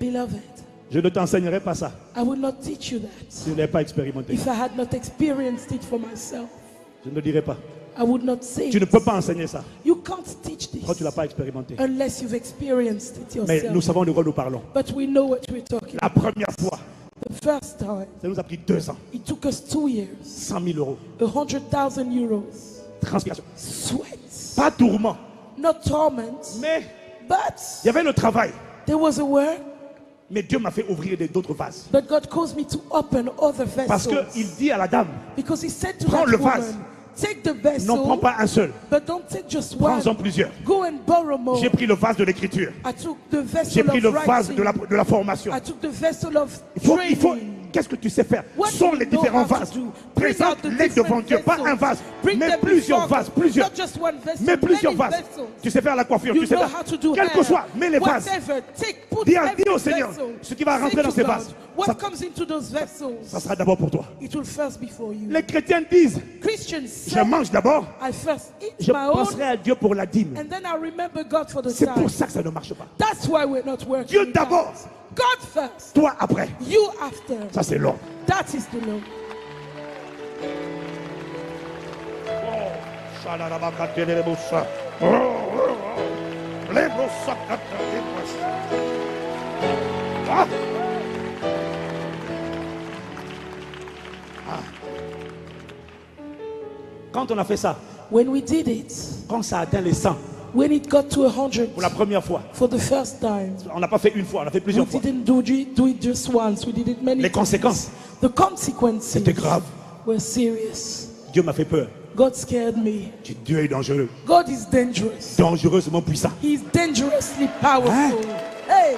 Beloved, je ne t'enseignerai pas ça I will not teach you that si je ne l'ai pas expérimenté. if I had not experienced it for myself. Je ne dirai pas. I would not say Tu ne it. peux pas enseigner ça You can't teach quand tu ne l'as this pas expérimenté. unless you've experienced it Mais nous yourself. savons de quoi nous parlons. But we know what we're talking La about. première fois, The first time, ça nous a pris 2 ans, it took us 2 years, 100 000 euros, 100,000 euros, transpiration. sweat, Pas tourment, not torment, mais but il y avait le travail. there was a work. Mais Dieu m'a fait ouvrir d'autres vases. But God caused me to open other Parce vessels. qu'il dit à la dame, Because he said to prends that le woman, vase. take the non, prends vessel, pas un seul, but don't take just one. prends-en plusieurs. Go and borrow more. J'ai pris le vase de l'écriture. I took the J'ai vessel pris le of vase writing. de la formation. I took the vessel of Il faut, training. qu'est-ce que tu sais faire? What Sont do les you know différents how to vases. do? Bring out the Présente-les devant different Dieu, pas vessels. un vase, Bring mais them plusieurs before vases, God. plusieurs. Not just one vessel, Mais plusieurs many vases. vessels. Tu sais faire la coiffure, You tu sais know faire. how to do Quel que hair. soit, mets les vases. Whatever, put Dis every au Seigneur, vessel. ce qui va Say rentrer to dans ces God, vases. what Ça, comes into those vessels, ça sera d'abord pour toi. it will first be for you. Les chrétiens disent, Christians je say, mange d'abord, I first eat je my own, penserai à Dieu pour la dîme. and then I remember God for the C'est time. pour ça que ça ne marche pas. That's why we're not working. Dieu it d'abord, out. God first, toi après. you after. Ça c'est l'ordre. That is the law. Ah. Quand on a fait ça, When we did it, quand ça a atteint les 100 when it got to 100 pour la première fois, for the first time, on n'a pas fait une fois, on a fait we plusieurs fois. didn't do it just once, we did it many Les times. conséquences, The consequences c'était grave. were serious. Dieu m'a fait peur. God scared me. Dieu est dangereux. God is dangerous. Dangereusement puissant. He is dangerously powerful. Hein? Hey,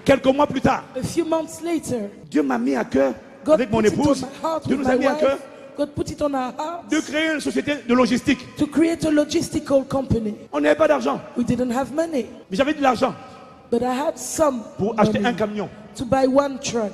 Quelques mois plus tard, a few months later, Dieu m'a mis à cœur, God avec mon put it on épouse, my heart Dieu with nous a my mis à cœur wife. God put it on our heart de créer une société de logistique. to create a logistical company. On n'avait pas d'argent, We didn't have money, mais j'avais de l'argent but I had some pour acheter money un camion. to buy one truck,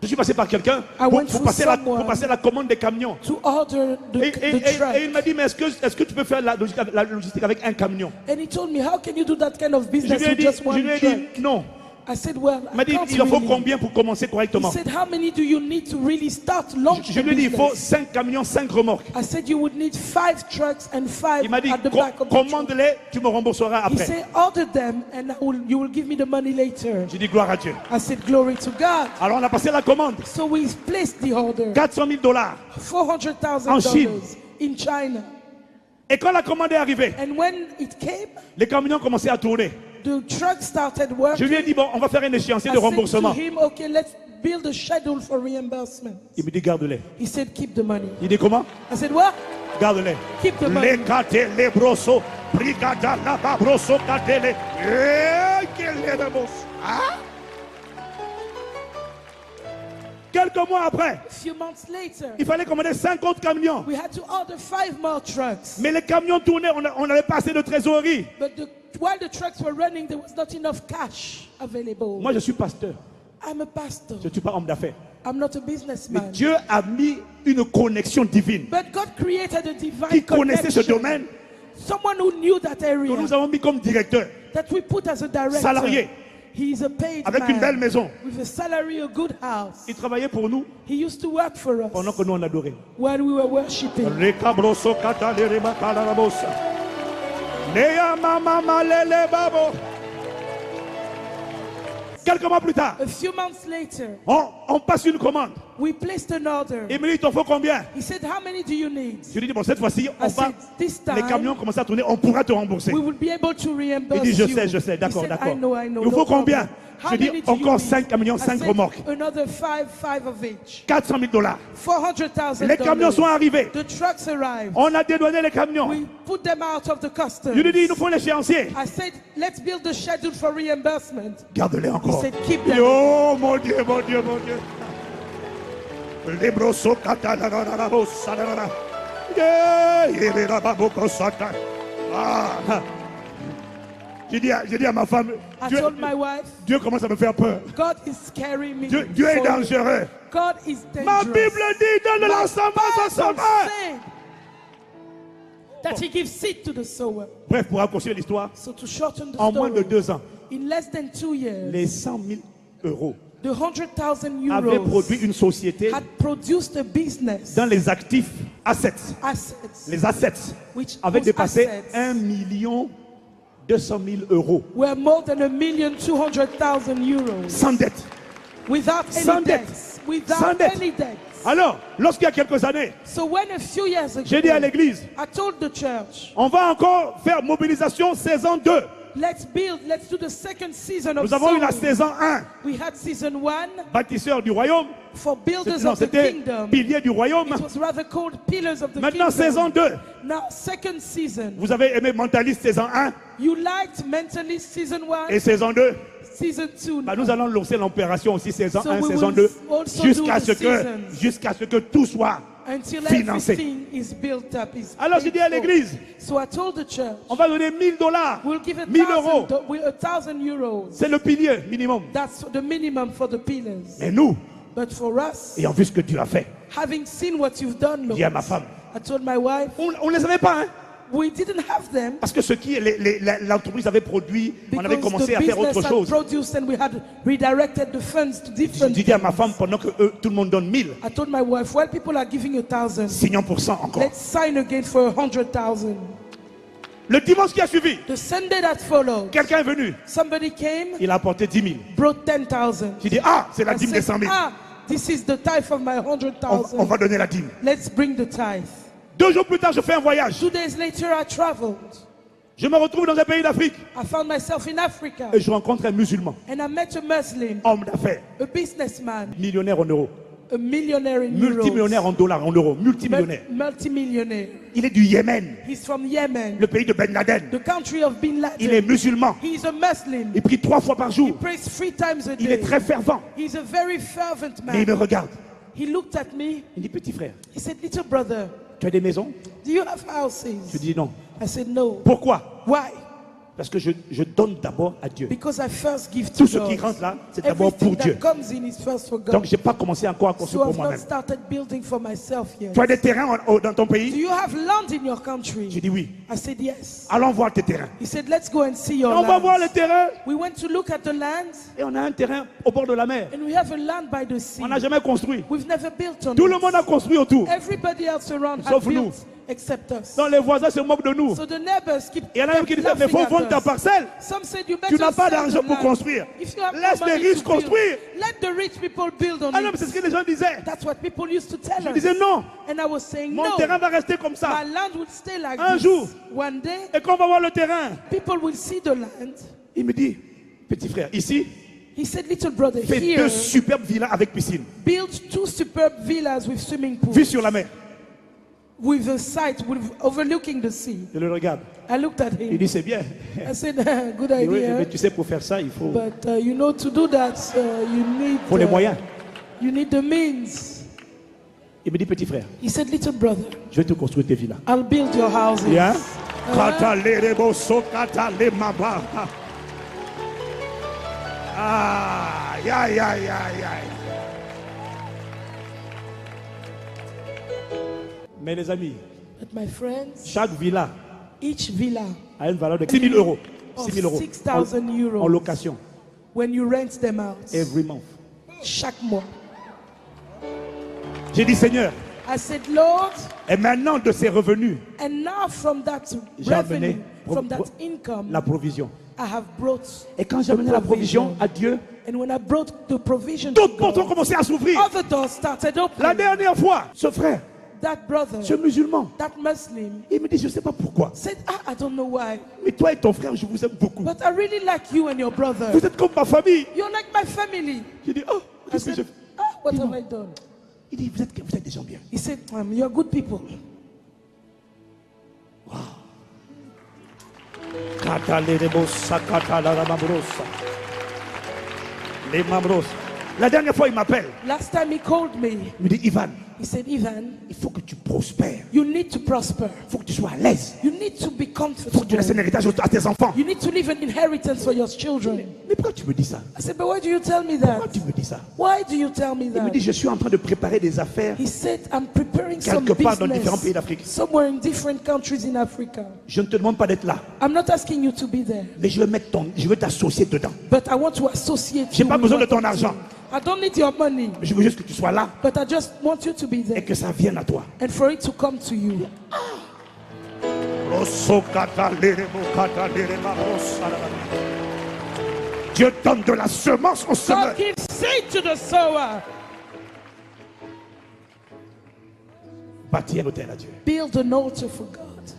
Je suis passé par quelqu'un I pour went through someone. pour passer la commande des camions. to order the truck. Et il m'a dit, mais est-ce que tu peux faire la logistique avec un camion? And he told me, how can you do that kind of Je business lui ai with dit, just one truck? non. I said, well, Il m'a I dit, can't il en faut really. combien pour commencer He correctement? said, how many do you need to really start launch Je the lui ai dit, il faut business? 5 camions, 5 remorques. I said, you would need 5 trucks and 5 Il m'a dit, at the back of the truck. commande-les, tu me rembourseras He après. said, order them and you will give me the money later. J'ai dit, gloire à Dieu. I said, glory to God. Alors on a passé la commande. So we placed the order, 400 000 $400,000. En Chine. $400,000 in China. Et quand la commande est arrivée, And when it came, les camions commençaient à tourner. the truck started Je working. lui ai dit, bon, on va faire un échéancier I de said to remboursement. him, okay, let's build a schedule for reimbursement. Il me dit, garde-les. He said, keep the money. Il dit, comment? I said, what? Garde-les. Keep the money. Les kate, les brosso, brigada, la babroso, katele. Ah? Quelques mois après, A few months later, il fallait commander 50 camions. we had to order 5 more trucks. Mais les camions tournaient, on n'avait pas assez de trésorerie. But while the trucks were running, there was not enough cash available. Moi, je suis pasteur. I'm a pastor. Je ne suis pas homme d'affaires. I'm not a Mais businessman. Dieu a mis une connexion divine. But God created a divine Qui connaissait ce connection. domaine, Someone who knew that que area, nous avons mis comme directeur, that we put as a director. salarié, He is a paid avec une belle man maison. with a salary, a good house. Il travaillait pour nous He used to work for us pendant que nous on adorait. while we were worshiping. Rekabroso katale rebakala rabosa. Neya mama malele babo. Quelques mois plus tard, A few months later, on passe une commande. we placed an order. Il me dit, il t'en faut combien? He said, how many do you need? Je lui dis, bon, cette fois-ci, I said, this les time, camions commencent à tourner, on pourra te rembourser. we will be able to reimburse Il dit, you. je sais, He d'accord, said, d'accord. I know, Il no vous faut combien? problem. How Je dis, many do you encore need? 5 camions, I 5 said, remorques. another five of each. 400 000 $. $400,000. Les camions sont arrivés. The trucks arrived. On a dédouané les camions. We put them out of the customs. Je lui dis, il nous faut l'échéancier. I said, let's build the schedule for reimbursement. Garde-les He encore. said, keep them. Oh mon Dieu, mon Dieu, mon Dieu. Les brosso katanana bossa. J'ai dit à ma femme, I told my wife, Dieu commence à me faire peur. God is scaring me. Dieu est for you. dangereux. God is dangerous. Ma Bible dit, donne My l'ensemble à sa Bible mère. said that he gives seed to the sower. Bref, pour raccourcir l'histoire, So to shorten the en moins de story, 2 ans, In less than 2 years, les 100 000 euros the 100,000 avaient euros produit une société had produced a business, dans les actifs assets. assets, Les assets which avaient those dépassé assets 1 200 000 euros were more than 1,200,000 euros. sans dette. Without Sans any dette. debts. Sans Without dette. any debts. Alors, lorsqu'il y a quelques années, So when a few years ago, j'ai dit à l'église, I told the church, on va encore faire mobilisation saison 2. let's do the second season of Nous avons eu la sowing. saison 1, We had season 1 bâtisseurs du royaume. for builders Non, of the c'était kingdom. piliers du royaume. It was rather called pillars of the Maintenant, kingdom. saison 2. Now, second season. Vous avez aimé Mentaliste saison 1 You liked Mentalist season 1, et saison 2. season 2. Bah, nous allons lancer l'opération aussi saison So 1, we saison will 2, also jusqu'à do ce the que, seasons. jusqu'à ce que tout soit Until financé. everything is built up. Is Alors j'ai paid dit à for. l'église, So I told the church, on va donner $1000, we'll give 1000 euros. 1,000 euros. C'est le pilier minimum. That's the minimum for the pillars. Et nous, But for us, ayant vu ce que Dieu a fait, having seen what you've done, Lord, dit à ma femme, I told my wife, on ne les avait pas, hein, we didn't have them parce que ce qui l'entreprise avait produit, on avait because commencé the à faire autre business had chose. produced and we had redirected the funds to different. J'ai dit à ma femme, pendant que tout le monde donne 1000, I told my wife, while people are giving 1,000, signons pour 100 encore. let's sign again for 100,000. Le dimanche qui a suivi, The Sunday that followed, quelqu'un est venu, somebody came, il a apporté 10 000. brought 10,000. J'ai dit, ah, c'est la I dîme des said, 100 000. this is the tithe of my On 100,000. va donner la dîme. Let's bring the tithe. 2 jours plus tard, je fais un voyage. 2 days later, I traveled. Je me retrouve dans un pays d'Afrique I found myself in Africa et je rencontre un musulman, and I met a Muslim, homme d'affaires, a businessman, millionnaire en euros, a millionaire in multimillionnaire euros, en dollars, en euros, multimillionnaire. multimillionaire. Il est du Yémen, He's from Yemen, le pays de Ben Laden. the country of Bin Il est Laden. musulman. He's a Muslim. Il prie 3 fois par He jour. prays 3 times a Il est day. très fervent. He's a very fervent Mais il me man. regarde. He looked at me. Il dit, petit frère, He said, little brother, tu as des maisons? do you have Je houses? dis non. I said, no. Pourquoi? Why? Parce que je donne d'abord à Dieu. Because I first give to Tout ce qui God. rentre là, c'est d'abord pour Everything Dieu. that comes in is first for God. Donc, je n'ai pas commencé encore à So construire pour I've not moi-même. started building for myself yet. Tu as des terrains dans ton Do pays? you have land in your J'ai country? dit oui. I said yes. Allons voir tes terrains. He said, let's go and see your On va voir land. les terrains We went to look at the land, et on a un terrain au bord de la mer. and we have a land by the sea. On n'a jamais construit. We've never built on Tout le it. monde a construit autour. Everybody else around Sauf has nous. built except us. Donc les voisins se moquent de nous. So the neighbors keep Et il y en a même qui disaient, mais laughing faut at vendre ta us. parcelle. Some said you Tu better n'as pas sell d'argent the pour land. construire. If you have Laisse no les money riches to build, construire. let the rich people build on Ah non, mais c'est it. ce que les gens disaient. That's what people used to tell Je us. disais non. And I was saying Mon no. terrain va rester comme My ça. land would stay like Un this. jour. One day, Et quand on va voir le terrain, people will see the land. il me dit, petit frère, ici, He said, little brother, fais here, 2 superbes villas avec piscine. build 2 superb villas with swimming Vue pools, sur la mer. with a sight overlooking the sea. Je le regarde. I looked at Il him. dit, c'est bien. I said, good Et oui, idea. mais tu sais, pour faire ça, il faut But you know, to do that, les moyens. you need the means. Il me dit, petit frère, He said, little brother, je vais te construire tes villas. I'll build your houses. Bien. Aïe, aïe, aïe, aïe, aïe. Mais les amis, But my friends, chaque villa each villa a une valeur de 6 000 euros. of 6 000 euros 6,000 en euros location, when you rent them out every month. chaque mois. J'ai dit, Seigneur, I said, Lord, et maintenant de ces revenus, and now from that j'ai revenue, amené from that income, la provision. I have brought Et quand j'ai the amené la provision provision. à Dieu, And when I brought the provision to d'autres portes ont God, commencé à s'ouvrir. other doors started La opening. dernière fois, ce frère, That brother, ce musulman, that Muslim, il me dit, je ne sais pas pourquoi, said, I don't know why, mais toi et ton frère, je vous aime beaucoup. but I really like you and your brother. Vous êtes comme ma famille. You're like my family. J'ai dit, oh, I qu'est-ce que je said, fais? what have I done? Il dit, vous êtes des gens bien. He said, you're good people. La dernière fois, il m'appelle. Last time he called me, Il me dit, Ivan, He said, Ivan, il faut que tu prospères. you need to prosper. Il faut que tu sois à l'aise. You need to be Il faut que tu comfortable. laisses un héritage à tes enfants. You need to leave an inheritance for your children. Mais pourquoi tu me dis ça? I said, but why do you tell me Pourquoi that? tu me dis ça? Why do you tell me Il me that? dit, je suis en train de préparer des affaires He said, I'm preparing some quelque part dans différents pays business d'Afrique. somewhere in different countries in Africa. Je ne te demande pas d'être là, I'm not asking you to be there, mais je veux t'associer dedans. but I want to associate J'ai you pas with besoin de what ton I'm argent. doing. I don't need your money, Je veux juste que tu sois là but I just want you to be et there que ça vienne à toi. and for it to come to you. Dieu donne de la semence au semeur. God gives seed to the sower. Bâtir un hôtel à Dieu. Build an altar for God.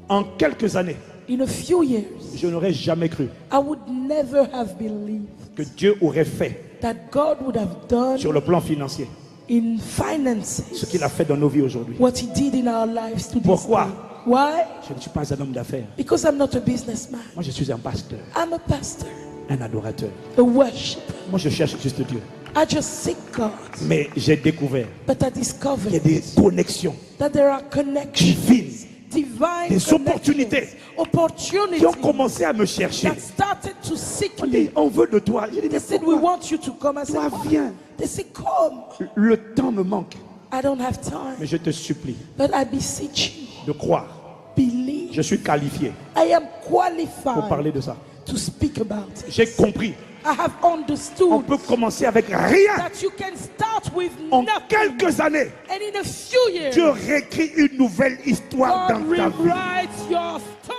En quelques années, In a few years, je n'aurais jamais cru I would never have believed que Dieu aurait fait that God would have done sur le plan financier in ce finances qu'il a fait dans nos vies aujourd'hui. what He did in our lives to this Pourquoi? day. Why? Je ne suis pas un homme d'affaires. Because I'm not a businessman. Moi, je suis un pasteur, I'm a pastor, un adorateur. a worshiper. Moi, je cherche juste Dieu. I just seek God. Mais j'ai découvert But I qu'il y a discovered des connexions that there are connections, divines divine des connections, opportunités opportunities qui ont commencé à me chercher. that started to seek On me. dit, on veut de toi. J'ai dit, They mais said, we pourquoi? want you to come. I said, Toi, "Why?" viens. They said, come. Le temps me manque. I don't have time. Mais je te supplie But I beseech you, de croire. believe. Je suis qualifié I am pour qualified parler de ça. to speak about it. J'ai compris. I have On understood peut commencer avec rien. that you can start with En nothing. quelques années, And in a few years, Dieu réécrit une nouvelle histoire God dans ta vie. rewrites your story.